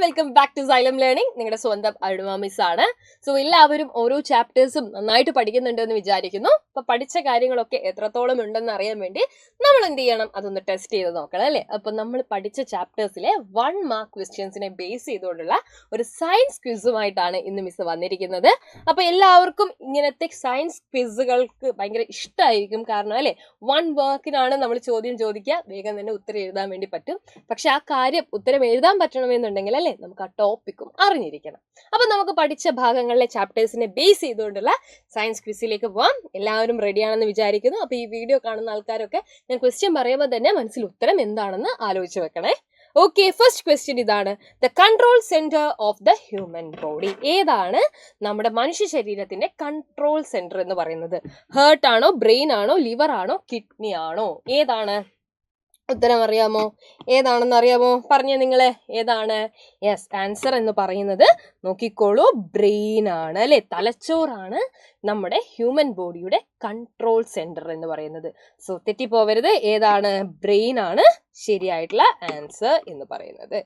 Welcome back to Xylem learning. നിങ്ങളുടെ സ്വന്തം അരുമ മിസ് ആണ്. സോ എല്ലാവരും ഓരോ ചാപ്റ്റേഴ്സും നന്നായിട്ട് പഠിക്കുന്നുണ്ടെന്ന് വിചാരിക്കുന്നു. അപ്പൊ പഠിച്ച കാര്യങ്ങളൊക്കെ എത്രത്തോളം ഉണ്ടെന്ന് അറിയാൻ വേണ്ടി നമ്മൾ എന്ത് ചെയ്യണം, അതൊന്ന് ടെസ്റ്റ് ചെയ്ത് നോക്കണം അല്ലേ. അപ്പൊ നമ്മൾ പഠിച്ച ചാപ്റ്റേഴ്സിലെ 1 മാർക്ക് ക്വസ്റ്റ്യൻസിനെ ബേസ് ചെയ്തുകൊണ്ടുള്ള ഒരു സയൻസ് ക്വിസുമായിട്ടാണ് ഇന്ന് മിസ് വന്നിരിക്കുന്നത്. അപ്പൊ എല്ലാവർക്കും ഇങ്ങനത്തെ സയൻസ് ക്വിസുകൾക്ക് ഭയങ്കര ഇഷ്ടമായിരിക്കും. കാരണം അല്ലെ 1 മാർക്കിനാണ് നമ്മൾ ചോദ്യം ചോദിക്കുക, വേഗം തന്നെ ഉത്തരം എഴുതാൻ വേണ്ടി പറ്റും. പക്ഷെ ആ കാര്യം ഉത്തരം എഴുതാൻ പറ്റണമെന്നുണ്ടെങ്കിൽ അല്ലെ നമുക്ക് ആ ടോപ്പിക്കും അറിഞ്ഞിരിക്കണം. അപ്പൊ നമുക്ക് പഠിച്ച ഭാഗങ്ങളിലെ ചാപ്റ്റേഴ്സിനെ ബേസ് ചെയ്തുകൊണ്ടുള്ള സയൻസ് ക്വിസിലേക്ക് പോവാം. എല്ലാവരും റെഡിയാണെന്ന് വിചാരിക്കുന്നു. അപ്പൊ ഈ വീഡിയോ കാണുന്ന ആൾക്കാരൊക്കെ ഞാൻ ക്വസ്റ്റ്യൻ പറയുമ്പോൾ തന്നെ മനസ്സിൽ ഉത്തരം എന്താണെന്ന് ആലോചിച്ച് വെക്കണേ. ഓക്കെ, ഫസ്റ്റ് ക്വസ്റ്റ്യൻ ഇതാണ്. The control centre of the human body. ഏതാണ് നമ്മുടെ മനുഷ്യ ശരീരത്തിന്റെ കൺട്രോൾ സെന്റർ എന്ന് പറയുന്നത്? ഹേർട്ട് ആണോ, ബ്രെയിൻ ആണോ, ലിവർ ആണോ, കിഡ്നി ആണോ? ഏതാണ്? ഉത്തരം അറിയാമോ? ഏതാണെന്ന് അറിയാമോ? പറഞ്ഞേ നിങ്ങളെ, ഏതാണ്? യെസ്, ആൻസർ എന്ന് പറയുന്നത് നോക്കിക്കോളൂ, ബ്രെയിൻ ആണ് അല്ലെ. തലച്ചോറാണ് നമ്മുടെ ഹ്യൂമൻ ബോഡിയുടെ കൺട്രോൾ സെന്റർ എന്ന് പറയുന്നത്. സോ തെറ്റിപ്പോവരുത്, ഏതാണ്? ബ്രെയിൻ ആണ് ശരിയായിട്ടുള്ള ആൻസർ എന്ന് പറയുന്നത്.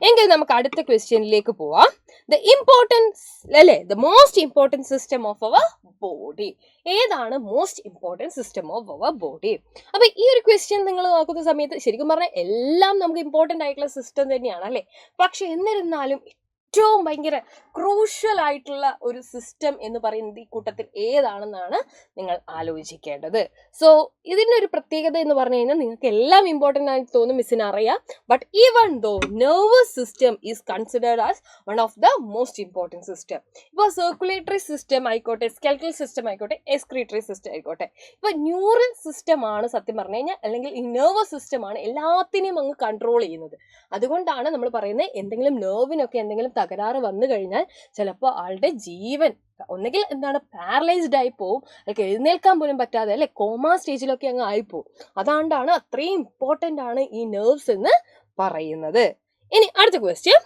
എങ്കിൽ നമുക്ക് അടുത്ത ക്വസ്റ്റ്യനിലേക്ക് പോവാം. ദ ഇമ്പോർട്ടൻസ് അല്ലെ, the most important system of our body. ഏതാണ് most important system of our body? അപ്പൊ ഈ ഒരു ക്വസ്റ്റ്യൻ നിങ്ങൾ നോക്കുന്ന സമയത്ത് ശരിക്കും പറഞ്ഞാൽ എല്ലാം നമുക്ക് ഇമ്പോർട്ടൻ്റ് ആയിട്ടുള്ള സിസ്റ്റം തന്നെയാണ് അല്ലെ. പക്ഷെ എന്നിരുന്നാലും ഏറ്റവും ഭയങ്കര ക്രൂഷ്യൽ ആയിട്ടുള്ള ഒരു സിസ്റ്റം എന്ന് പറയുന്നത് ഈ കൂട്ടത്തിൽ ഏതാണെന്നാണ് നിങ്ങൾ ആലോചിക്കേണ്ടത്. സോ ഇതിൻ്റെ ഒരു പ്രത്യേകത എന്ന് പറഞ്ഞു കഴിഞ്ഞാൽ നിങ്ങൾക്ക് എല്ലാം ഇമ്പോർട്ടൻ്റ് ആയിട്ട് തോന്നും, മിസ്സിന് അറിയാം. But even though nervous system is considered as one of the most important system. ഇപ്പോൾ സർക്കുലേറ്ററി സിസ്റ്റം ആയിക്കോട്ടെ, സ്കെൽറ്റൽ സിസ്റ്റം ആയിക്കോട്ടെ, എക്സ്ക്രീറ്ററി സിസ്റ്റം ആയിക്കോട്ടെ, ഇപ്പോൾ ന്യൂറൽ സിസ്റ്റമാണ് സത്യം പറഞ്ഞു കഴിഞ്ഞാൽ, അല്ലെങ്കിൽ ഈ നെർവസ് സിസ്റ്റമാണ് എല്ലാത്തിനെയും അങ്ങ് കൺട്രോൾ ചെയ്യുന്നത്. അതുകൊണ്ടാണ് നമ്മൾ പറയുന്നത് എന്തെങ്കിലും നെർവിനൊക്കെ എന്തെങ്കിലും തകരാറ് വന്നു കഴിഞ്ഞാൽ ചിലപ്പോൾ ആളുടെ ജീവൻ ഒന്നുകിൽ എന്താണ് പാരലൈസ്ഡ് ആയി പോവും, അല്ലെങ്കിൽ എഴുന്നേൽക്കാൻ പോലും പറ്റാതെ അല്ലെ കോമ സ്റ്റേജിലൊക്കെ അങ്ങ് ആയിപ്പോവും. അതുകൊണ്ടാണ് അത്രയും ഇമ്പോർട്ടൻ്റ് ആണ് ഈ നെർവ്സ് എന്ന് പറയുന്നത്. ഇനി അടുത്ത question,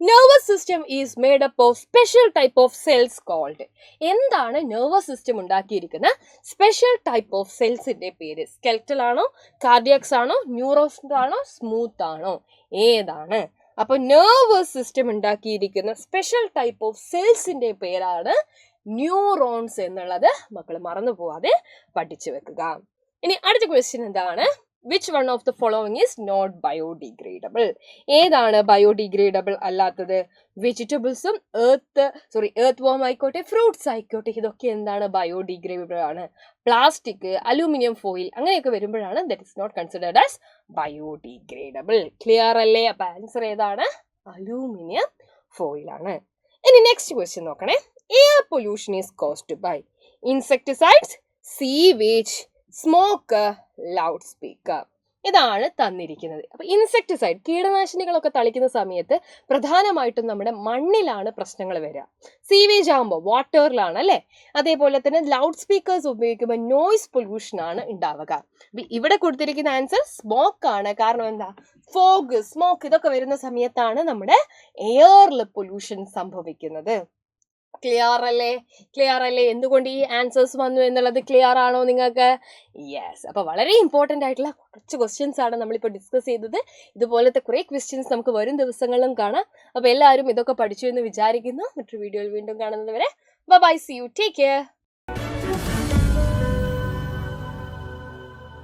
nervous system is made up of special type of cells called. എന്താണ് നെർവസ് സിസ്റ്റം ഉണ്ടാക്കിയിരിക്കുന്ന സ്പെഷ്യൽ ടൈപ്പ് ഓഫ് സെൽസിന്റെ പേര്? സ്കെൽറ്റൽ ആണോ, കാർഡിയാക്സ് ആണോ, ന്യൂറോസ് ആണോ, സ്മൂത്ത് ആണോ? ഏതാണ്? അപ്പൊ നെർവസ് സിസ്റ്റം ഉണ്ടാക്കിയിരിക്കുന്ന സ്പെഷ്യൽ ടൈപ്പ് ഓഫ് സെൽസിന്റെ പേരാണ് ന്യൂറോൺസ് എന്നുള്ളത് മക്കൾ മറന്നു പോവാതെ പഠിച്ചു വെക്കുക. ഇനി അടുത്ത ക്വസ്റ്റ്യൻ എന്താണ്? Which one of the following is not biodegradable? ഏതാണ് ബയോഡിഗ്രേഡബിൾ അല്ലാത്തത്? വെജിറ്റബിൾസും എർത്ത് വോം ആയിക്കോട്ടെ, ഫ്രൂട്ട്സ് ആയിക്കോട്ടെ, ഇതൊക്കെ എന്താണ്? ബയോഡിഗ്രേഡബിൾ ആണ്. പ്ലാസ്റ്റിക്, അലൂമിനിയം ഫോയിൽ അങ്ങനെയൊക്കെ വരുമ്പോഴാണ് that is not considered as biodegradable. Clear അല്ലേ? അപ്പൊ ആൻസർ ഏതാണ്? അലൂമിനിയം ഫോയിൽ ആണ്. ഇനി നെക്സ്റ്റ് ക്വസ്റ്റ്യൻ നോക്കണേ. Air pollution is caused by insecticides, sewage, smoke, loud speaker. ഇതാണ് തന്നിരിക്കുന്നത്. അപ്പൊ ഇൻസെക്ടിസൈഡ്, കീടനാശിനികളൊക്കെ തളിക്കുന്ന സമയത്ത് പ്രധാനമായിട്ടും നമ്മുടെ മണ്ണിലാണ് പ്രശ്നങ്ങൾ വരിക. സീവേജ് ആകുമ്പോൾ വാട്ടറിലാണ് അല്ലെ. അതേപോലെ തന്നെ ലൗഡ് സ്പീക്കേഴ്സ് ഉപയോഗിക്കുമ്പോൾ നോയ്സ് പൊല്യൂഷൻ ആണ് ഉണ്ടാവുക. ഇവിടെ കൊടുത്തിരിക്കുന്ന ആൻസർ സ്മോക്ക് ആണ്. കാരണം എന്താ? ഫോഗ്, സ്മോക്ക് ഇതൊക്കെ വരുന്ന സമയത്താണ് നമ്മുടെ എയറിൽ പൊല്യൂഷൻ സംഭവിക്കുന്നത്. ക്ലിയർ അല്ലേ? എന്തുകൊണ്ട് ഈ ആൻസേഴ്സ് വന്നു എന്നുള്ളത് ക്ലിയർ ആണോ നിങ്ങൾക്ക്? യെസ്. അപ്പൊ വളരെ ഇമ്പോർട്ടൻ്റ് ആയിട്ടുള്ള കുറച്ച് ക്വസ്റ്റ്യൻസ് ആണ് നമ്മളിപ്പോൾ ഡിസ്കസ് ചെയ്തത്. ഇതുപോലത്തെ കുറേ ക്വസ്റ്റ്യൻസ് നമുക്ക് വരും ദിവസങ്ങളിലും കാണാം. അപ്പൊ എല്ലാവരും ഇതൊക്കെ പഠിച്ചു എന്ന് വിചാരിക്കുന്നു. മറ്റൊരു വീഡിയോയിൽ വീണ്ടും കാണുന്നത് വരെ bye, see you, take care.